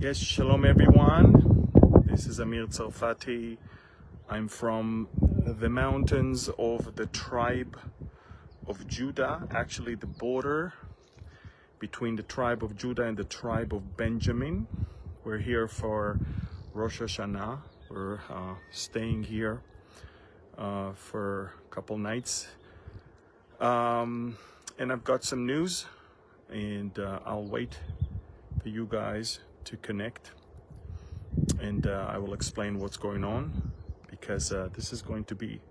Yes, shalom everyone. This is Amir Tsarfati. I'm from the mountains of the tribe of Judah, actually the border between the tribe of Judah and the tribe of Benjamin. We're here for Rosh Hashanah. We're staying here for a couple nights. And I've got some news, and I'll wait for you guys to connect, and I will explain what's going on, because this is going to be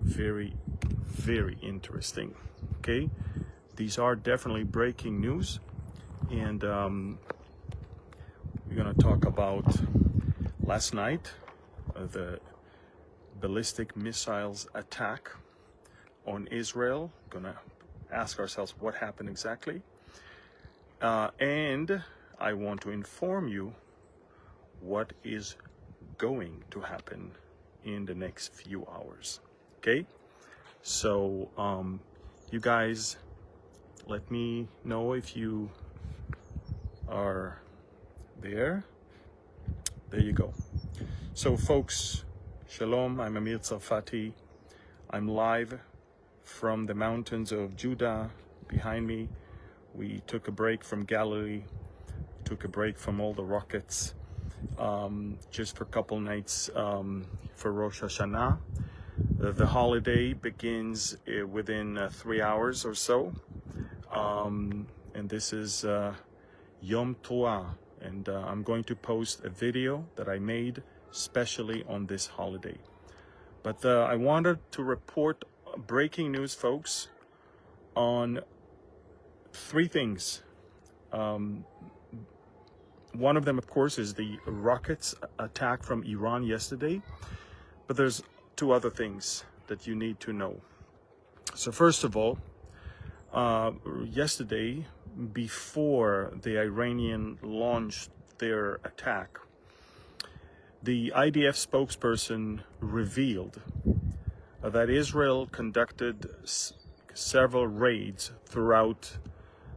very, very interesting. Okay, these are definitely breaking news, and we're gonna talk about last night, the ballistic missiles attack on Israel. Gonna ask ourselves what happened exactly, and I want to inform you what is going to happen in the next few hours. Okay, so you guys, let me know if you are there. There you go. So folks, shalom, I'm Amir Tsarfati. I'm live from the mountains of Judah behind me. We took a break from Galilee, took a break from all the rockets, just for a couple nights for Rosh Hashanah. The holiday begins within 3 hours or so, and this is Yom Teruah, and I'm going to post a video that I made specially on this holiday. But I wanted to report breaking news, folks, on three things. One of them, of course, is the rockets attack from Iran yesterday, but there's two other things that you need to know. So first of all, yesterday, before the Iranian launched their attack, the IDF spokesperson revealed that Israel conducted several raids throughout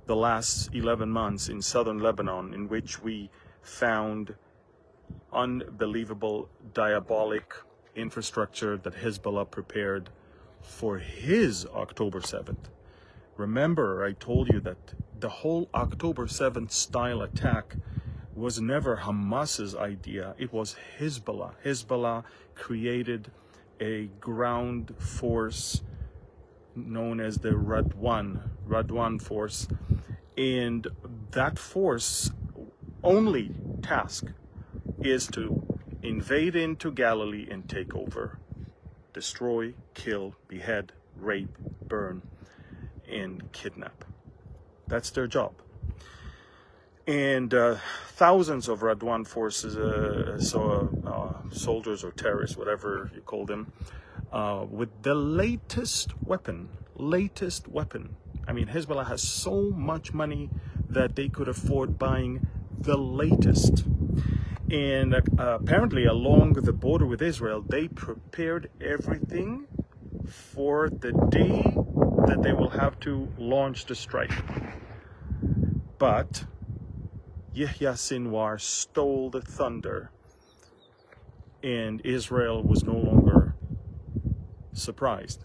the last 11 months in southern Lebanon, in which we found unbelievable, diabolic infrastructure that Hezbollah prepared for his October 7th. Remember, I told you that the whole October 7th style attack was never Hamas's idea, it was Hezbollah. Hezbollah created a ground force known as the Radwan force, and that force only task is to invade into Galilee and take over, destroy, kill, behead, rape, burn, and kidnap. That's their job. And thousands of Radwan forces, soldiers or terrorists, whatever you call them, with the latest weapon. I mean, Hezbollah has so much money that they could afford buying the latest. And apparently along the border with Israel, they prepared everything for the day that they will have to launch the strike. But Yahya Sinwar stole the thunder, and Israel was no longer surprised.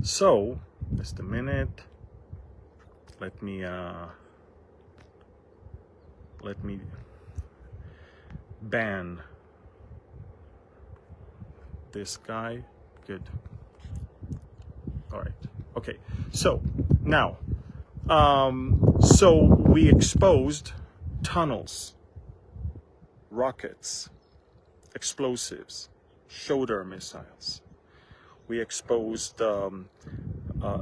So, just a minute. Let me ban this guy. Good. All right. Okay. So now, so we exposed tunnels, rockets, explosives, shoulder missiles. We exposed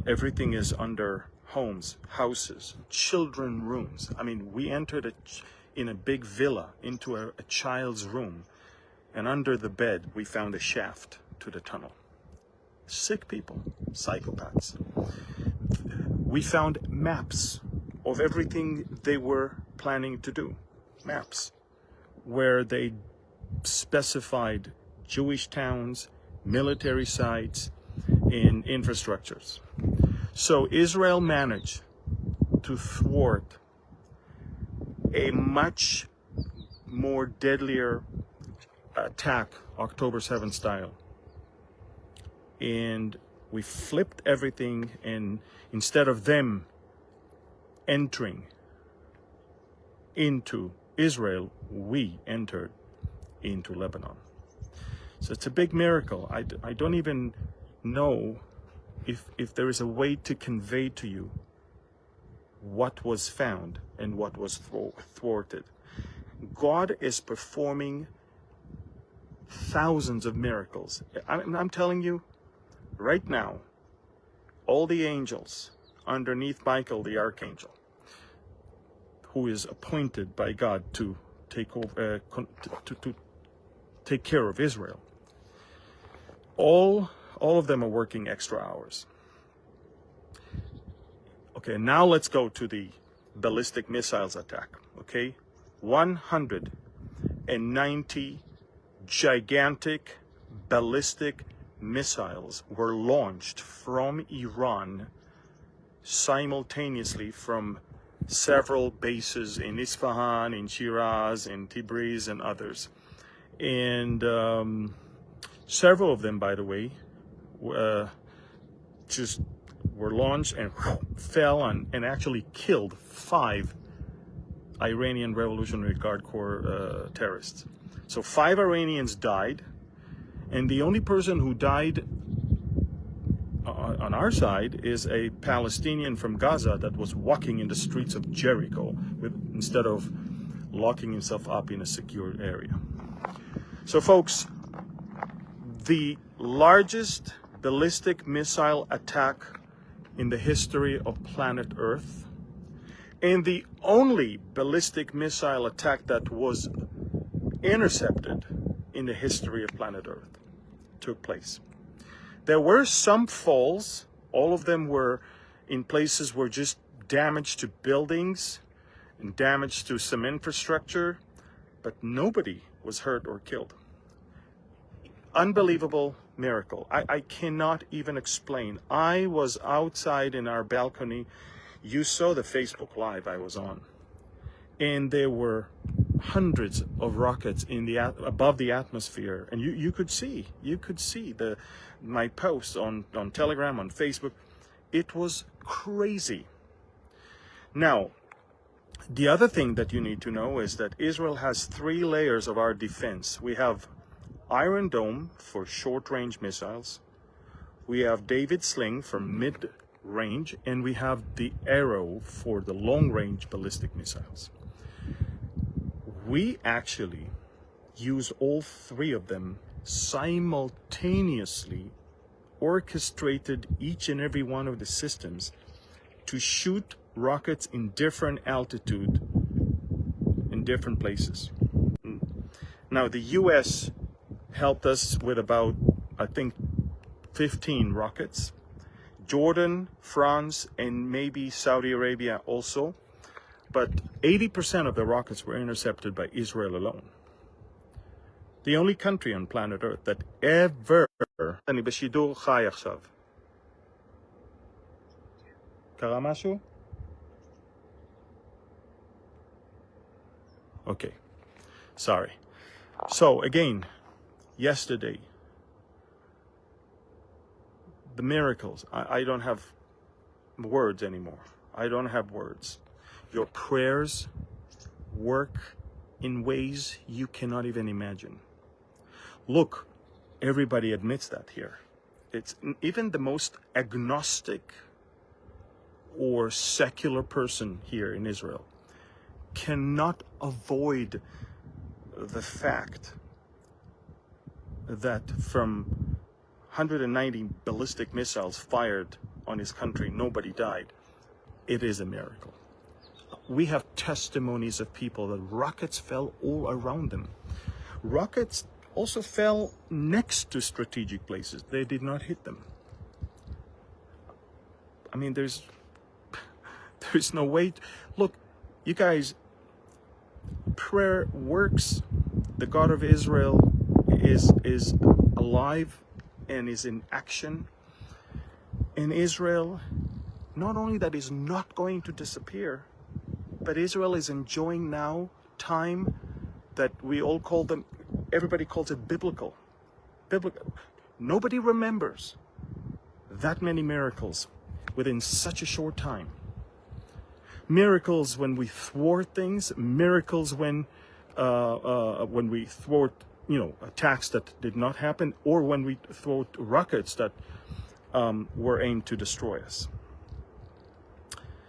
everything is under homes, houses, children rooms. I mean, we entered in a big villa into a child's room, and under the bed we found a shaft to the tunnel. Sick people, psychopaths. We found maps of everything they were planning to do. Maps where they specified Jewish towns, military sites, and infrastructures. So Israel managed to thwart a much more deadlier attack, October 7th style. And we flipped everything, and instead of them entering into Israel, we entered into Lebanon. So it's a big miracle. I don't even know if there is a way to convey to you what was found and what was thwarted. God is performing thousands of miracles. I'm telling you, right now, all the angels underneath Michael the archangel, who is appointed by God to take over, to take care of Israel, all of them are working extra hours. Okay, now let's go to the ballistic missiles attack. Okay, 190 gigantic ballistic missiles were launched from Iran simultaneously from several bases in Isfahan, in Shiraz, in Tabriz, and others. And several of them, by the way, just were launched and fell on and actually killed 5 Iranian Revolutionary Guard Corps terrorists. So 5 Iranians died, and the only person who died on our side is a Palestinian from Gaza that was walking in the streets of Jericho instead of locking himself up in a secure area. So folks, the largest ballistic missile attack in the history of planet Earth, and the only ballistic missile attack that was intercepted in the history of planet Earth, took place. There were some falls. All of them were in places where just damage to buildings and damage to some infrastructure, but nobody was hurt or killed. Unbelievable miracle. I cannot even explain. I was outside in our balcony. You saw the Facebook Live I was on, and there were hundreds of rockets in the above the atmosphere, and you could see my posts on Telegram, on Facebook. It was crazy. Now, the other thing that you need to know is that Israel has 3 layers of our defense. We have Iron Dome for short-range missiles. We have David Sling for mid-range, and we have the Arrow for the long-range ballistic missiles. We actually use all 3 of them simultaneously, orchestrated each and every one of the systems to shoot rockets in different altitude in different places. Now, the US helped us with about, I think, 15 rockets. Jordan, France, and maybe Saudi Arabia also. But 80% of the rockets were intercepted by Israel alone. The only country on planet Earth that ever... אני בשידור חי עכשיו. קרה משהו? Okay. Sorry. So again, yesterday, the miracles. I don't have words anymore. I don't have words. Your prayers work in ways you cannot even imagine. Look, everybody admits that here. It's even the most agnostic or secular person here in Israel cannot avoid the fact that from 190 ballistic missiles fired on his country, nobody died. It is a miracle. We have testimonies of people that rockets fell all around them. Rockets also fell next to strategic places. They did not hit them. I mean, there's no way. Look, you guys, prayer works. The God of Israel is alive and is in action. And Israel, not only that, is not going to disappear, But Israel is enjoying now time that we all call them, everybody calls it biblical. Biblical. Nobody remembers that many miracles within such a short time. Miracles when we thwart things, miracles when we thwart, attacks that did not happen, or when we thwart rockets that were aimed to destroy us.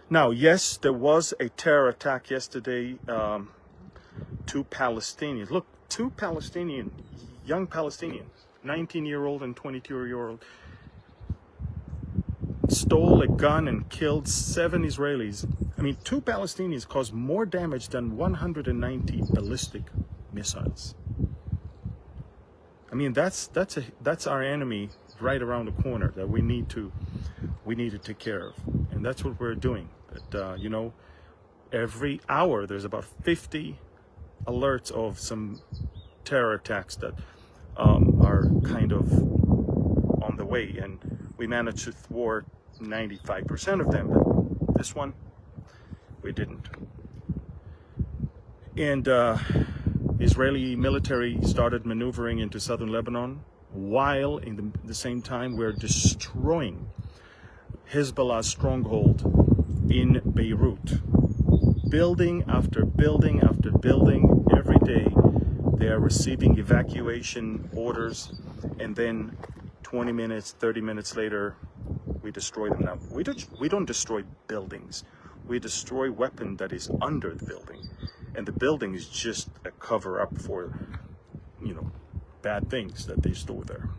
Now, yes, there was a terror attack yesterday. Two Palestinians. Look, two young Palestinians, 19-year-old and 22-year-old, stole a gun and killed 7 Israelis. I mean, 2 Palestinians caused more damage than 190 ballistic missiles. I mean, that's our enemy right around the corner that we need to take care of, and that's what we're doing. But every hour there's about 50 alerts of some terror attacks that are kind of on the way, and we managed to thwart 95% of them. But this one, we didn't. And Israeli military started maneuvering into southern Lebanon, while in the same time we're destroying Hezbollah's stronghold in Beirut. Building after building after building, every day they are receiving evacuation orders, and then 20 minutes, 30 minutes later, we destroy them. Now, we don't destroy buildings. We destroy weapon that is under the building. And the building is just a cover-up for, bad things that they store there,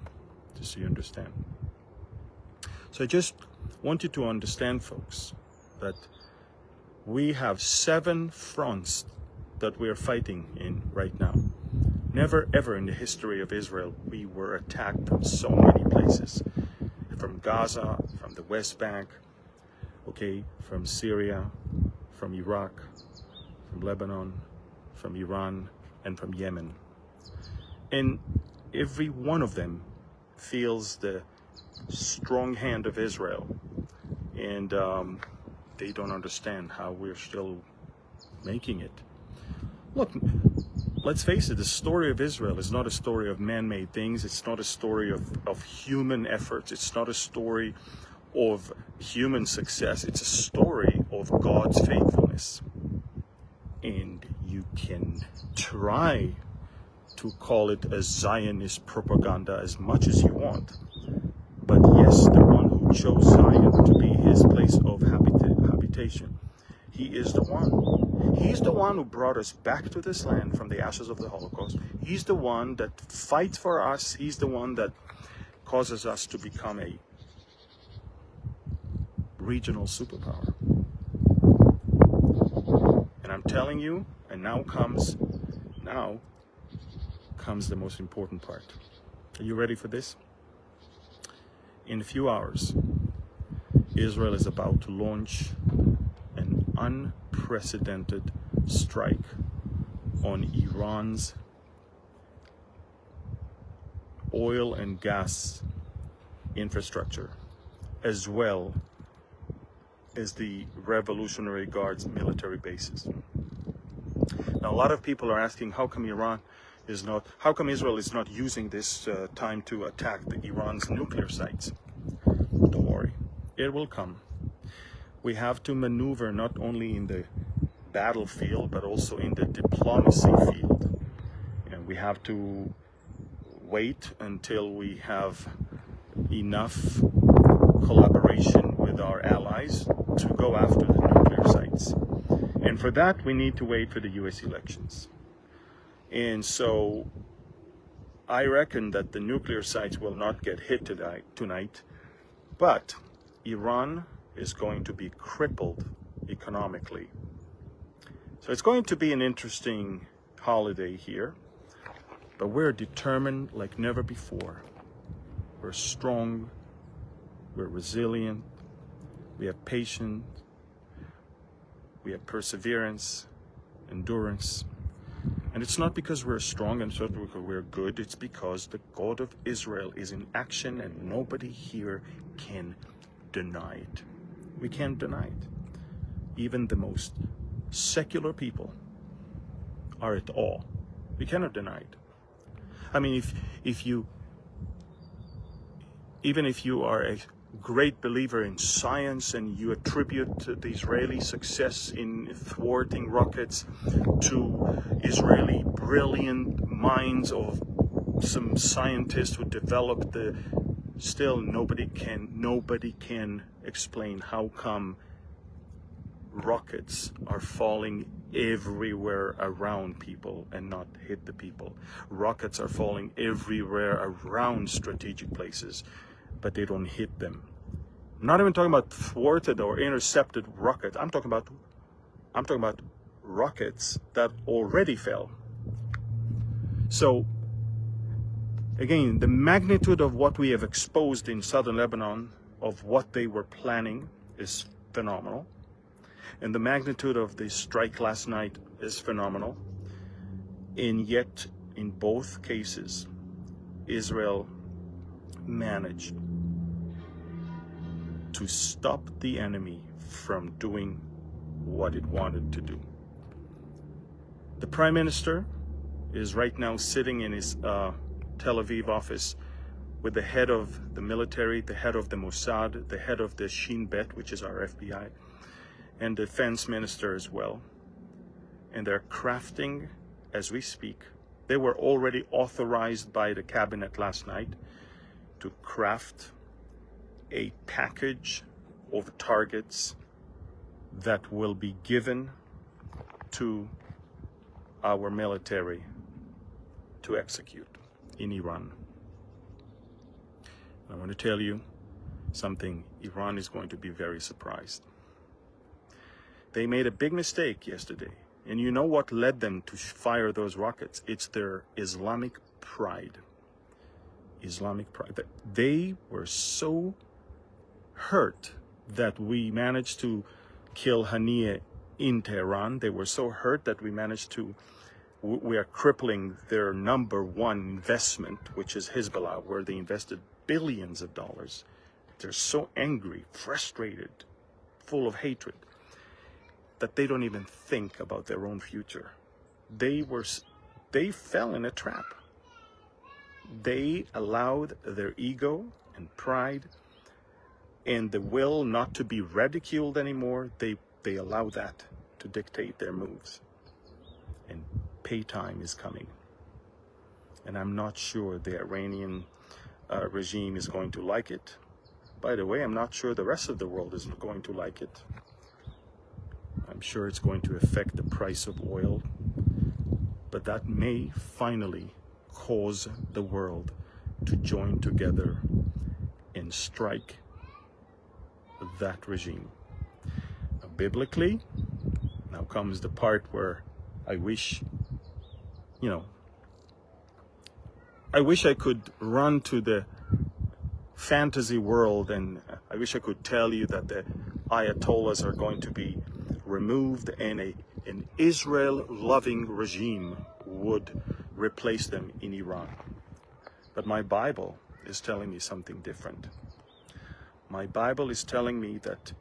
just so you understand. So I just want you to understand, folks, that we have 7 fronts that we are fighting in right now. Never ever in the history of Israel we were attacked from so many places. From Gaza, from the West Bank, from Syria, from Iraq, from Lebanon, from Iran, and from Yemen. And every one of them feels the strong hand of Israel. And they don't understand how we're still making it. Look, let's face it, the story of Israel is not a story of man-made things. It's not a story of human efforts. It's not a story of human success. It's a story of God's faithfulness. And you can try to call it a Zionist propaganda as much as you want. But yes, the one who chose Zion to be his place of habitation, he is the one. He's the one who brought us back to this land from the ashes of the Holocaust. He's the one that fights for us. He's the one that causes us to become a regional superpower. And I'm telling you, and now comes the most important part. Are you ready for this? In a few hours, Israel is about to launch an unprecedented strike on Iran's oil and gas infrastructure, as well as the Revolutionary Guard's military bases. Now, a lot of people are asking, how come Israel is not using this time to attack Iran's nuclear sites? Don't worry, it will come. We have to maneuver not only in the battlefield, but also in the diplomacy field. And we have to wait until we have enough collaboration with our allies to go after the nuclear sites. And for that, we need to wait for the US elections. And so I reckon that the nuclear sites will not get hit tonight, but Iran is going to be crippled economically. So it's going to be an interesting holiday here, but we're determined like never before. We're strong, we're resilient, we have patience, we have perseverance, endurance. And it's not because we're strong and so because we're good, it's because the God of Israel is in action and nobody here can deny it. We can't deny it. Even the most secular people are at all. We cannot deny it. I mean, even if you are a great believer in science and you attribute the Israeli success in thwarting rockets to Israeli brilliant minds of some scientists who developed the, still nobody can explain how come rockets are falling everywhere around people and not hit the people. Rockets are falling everywhere around strategic places, but they don't hit them. I'm not even talking about thwarted or intercepted rockets. I'm talking about rockets that already fell. So again, the magnitude of what we have exposed in southern Lebanon of what they were planning is phenomenal. And the magnitude of the strike last night is phenomenal. And yet, in both cases, Israel managed to stop the enemy from doing what it wanted to do. The Prime Minister is right now sitting in his Tel Aviv office with the head of the military, the head of the Mossad, the head of the Shin Bet, which is our FBI, and the defense minister as well. And they're crafting as we speak. They were already authorized by the cabinet last night to craft a package of targets that will be given to our military to execute in Iran. I want to tell you something. Iran is going to be very surprised. They made a big mistake yesterday. And you know what led them to fire those rockets? It's their Islamic pride. Islamic pride. They were so hurt that we managed to kill Haniyeh in Tehran. They were so hurt that we managed to, we are crippling their number one investment, which is Hezbollah, where they invested billions of dollars. They're so angry, frustrated, full of hatred, that they don't even think about their own future. They fell in a trap. They allowed their ego and pride and the will not to be ridiculed anymore. They allow that to dictate their moves. And pay time is coming. And I'm not sure the Iranian regime is going to like it. By the way, I'm not sure the rest of the world is going to like it. I'm sure it's going to affect the price of oil, but that may finally cause the world to join together and strike that regime. Now, biblically, now comes the part where I wish I could run to the fantasy world and I wish I could tell you that the Ayatollahs are going to be removed and an Israel-loving regime would replace them in Iran. But my Bible is telling me something different. My Bible is telling me that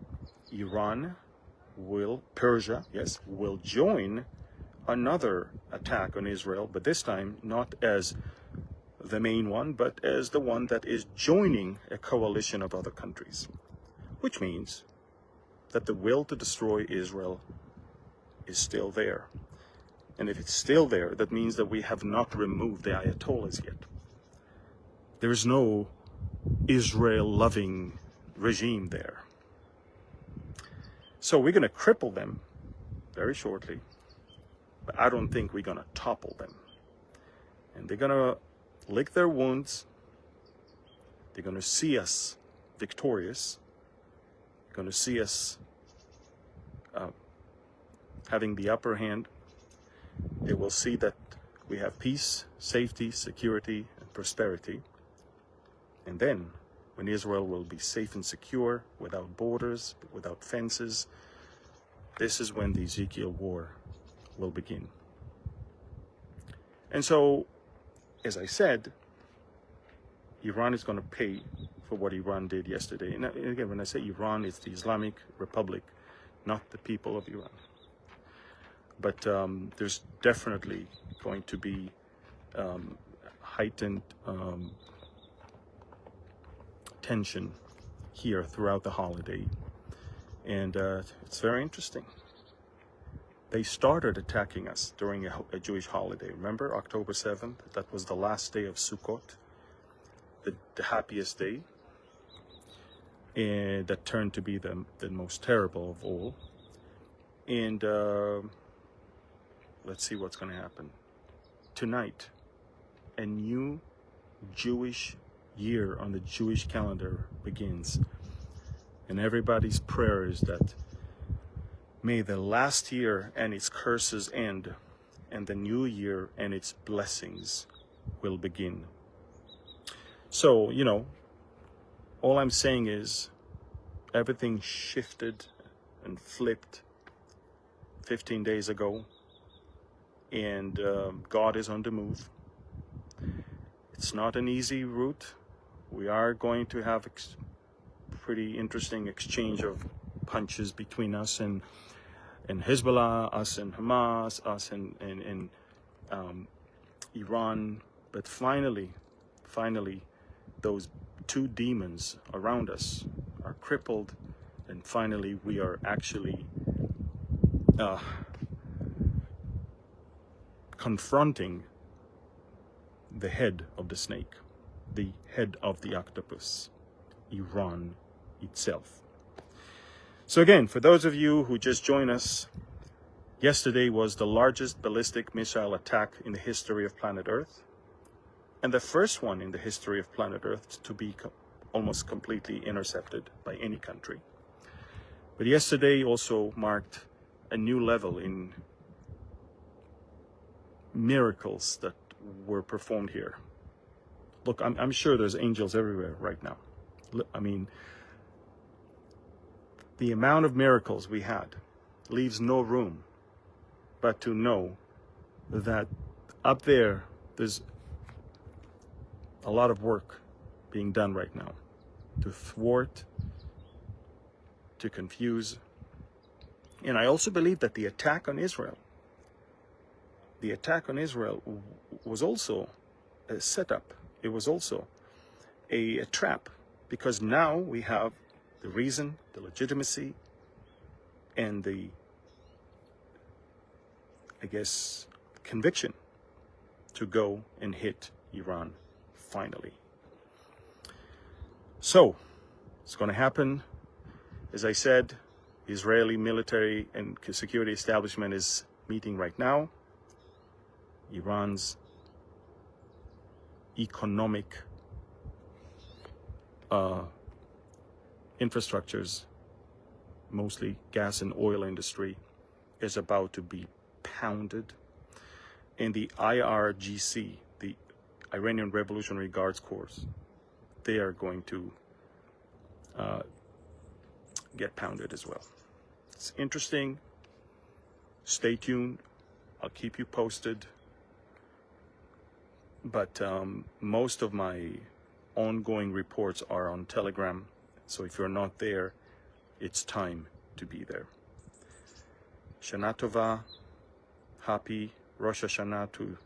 Persia will join another attack on Israel, but this time not as the main one, but as the one that is joining a coalition of other countries, which means that the will to destroy Israel is still there. And if it's still there, that means that we have not removed the Ayatollahs yet. There is no Israel-loving regime there. So we're going to cripple them very shortly, but I don't think we're going to topple them. And they're going to lick their wounds. They're going to see us victorious. They're going to see us having the upper hand. They will see that we have peace, safety, security, and prosperity. And then, when Israel will be safe and secure, without borders, without fences, this is when the Ezekiel war will begin. And so, as I said, Iran is going to pay for what Iran did yesterday. And again, when I say Iran, it's the Islamic Republic, not the people of Iran. but there's definitely going to be heightened tension here throughout the holiday, and it's very interesting. They started attacking us during a Jewish holiday. Remember October 7th? That was the last day of Sukkot, the happiest day, and that turned to be the most terrible of all. And let's see what's going to happen. Tonight, a new Jewish year on the Jewish calendar begins. And everybody's prayer is that may the last year and its curses end, and the new year and its blessings will begin. So, you know, all I'm saying is everything shifted and flipped 15 days ago, and God is on the move. It's not an easy route. We are going to have pretty interesting exchange of punches between us and Hezbollah, us and Hamas, us and Iran. But finally, those two demons around us are crippled, and finally we are actually confronting the head of the snake, the head of the octopus, Iran itself. So again, for those of you who just joined us, yesterday was the largest ballistic missile attack in the history of planet Earth, and the first one in the history of planet Earth to be almost completely intercepted by any country. But yesterday also marked a new level in miracles that were performed here. Look, I'm sure there's angels everywhere right now. I mean, the amount of miracles we had leaves no room but to know that up there, there's a lot of work being done right now to thwart, to confuse. And I also believe that the attack on Israel was also a setup. It was also a trap, because now we have the reason, the legitimacy, and the, I guess, conviction to go and hit Iran finally. So, it's going to happen. As I said, the Israeli military and security establishment is meeting right now. Iran's economic infrastructures, mostly gas and oil industry, is about to be pounded. And the IRGC, the Iranian Revolutionary Guards Corps, they are going to get pounded as well. It's interesting. Stay tuned. I'll keep you posted. But most of my ongoing reports are on Telegram. So if you're not there, it's time to be there. Shana Tova, happy Rosh Hashanah to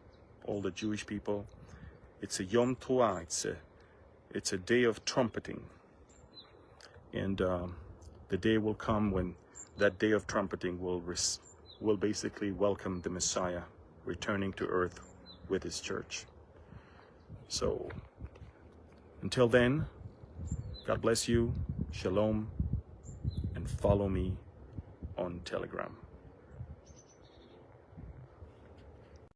all the Jewish people. It's a Yom Teruah. It's a day of trumpeting. And the day will come when that day of trumpeting will basically welcome the Messiah returning to earth with his church. So until then, God bless you, shalom, and follow me on Telegram.